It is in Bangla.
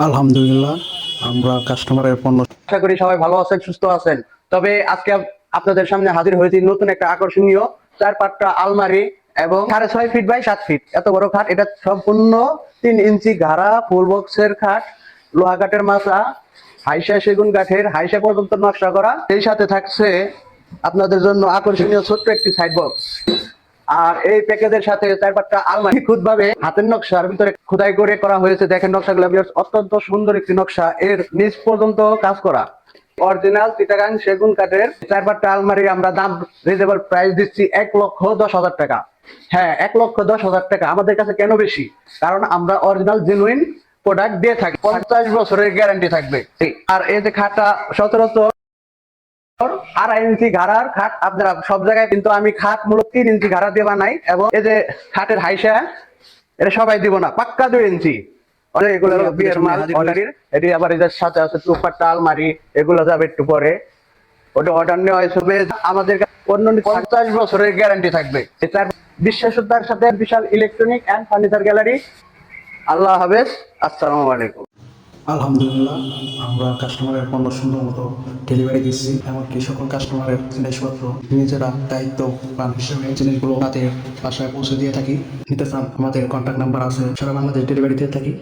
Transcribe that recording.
আলহামদুলিল্লাহ, আমরা কাস্টমারের পণ্য। আশা করি সবাই ভালো আছেন, সুস্থ আছেন। তবে আজকে আপনাদের সামনে হাজির হয়েছি নতুন একটা আকর্ষণীয় 4 পাট্টা আলমারি এবং 6.5 ফিট বাই 7 ফিট এত বড় খাট। এটা সম্পূর্ণ 3 ইঞ্চি ঘাড়া ফুল বক্সের খাট, লোহা কাঠের মাচা, হাইসা সেগুন কাঠের হাইসা পর্যন্ত নকশা করা। এই সাথে থাকছে আপনাদের জন্য আকর্ষণীয় ছোট্ট একটি সাইড বক্স। আর এই প্যাকেজের সাথে 4 পাট্টা আলমারি খুদভাবে হাতের নকশার ভিতরে খোদাই করে করা হয়েছে। দেখেন নকশাগুলো অত্যন্ত সুন্দর একটি নকশা, এর নিচ পর্যন্ত কাজ করা। অরিজিনাল চিটাগাং সেগুন কাঠের 4 পাট্টা আলমারি আমরা দাম রিজনেবল প্রাইস দিচ্ছি 1,10,000 টাকা। হ্যাঁ, 1,10,000 টাকা। আমাদের কাছে কেন বেশি? কারণ আমরা অরিজিনাল জেনুইন প্রোডাক্ট দিয়ে থাকি, 50 বছরের গ্যারান্টি থাকবে। আর এই যে খাটটা সচরাচর 2.5 ইঞ্চি ঘাড়ার খাট আপনারা সব জায়গায়, কিন্তু আমি খাট মূলত 3 ইঞ্চি ঘাড়া দিয়ে বানাই। এবং এই যে খাটের হাইসা, এটা সবাই দিব না, পাক্কা 2 ইঞ্চি। এগুলো হলো বিয়ের মাল অর্ডারের। এটি আবার এদের সাথে আছে 2 পাট্টা আলমারি, এগুলো যাবে একটু পরে। ওটা অর্ডার নেওয়া হয়েছে। আমাদের অন্য 50 বছরের গ্যারান্টি থাকবে। এটা বিশ্বাসতার সাথে বিশাল ইলেকট্রনিক অ্যান্ড ফার্নিচার গ্যালারি। আল্লাহ হাফেজ, আসসালামু আলাইকুম। আলহামদুলিল্লাহ, আমরা কাস্টমারের পণ্য সুন্দর মতো ডেলিভারি দিচ্ছি। এমনকি সকল কাস্টমারের জিনিসপত্র নিজেরা দায়িত্ব পান হিসেবে জিনিসগুলো তাদের বাসায় পৌঁছে দিয়ে থাকি। নিতে চান, আমাদের কন্ট্যাক্ট নাম্বার আছে, সারা বাংলাদেশ ডেলিভারি দিয়ে থাকি।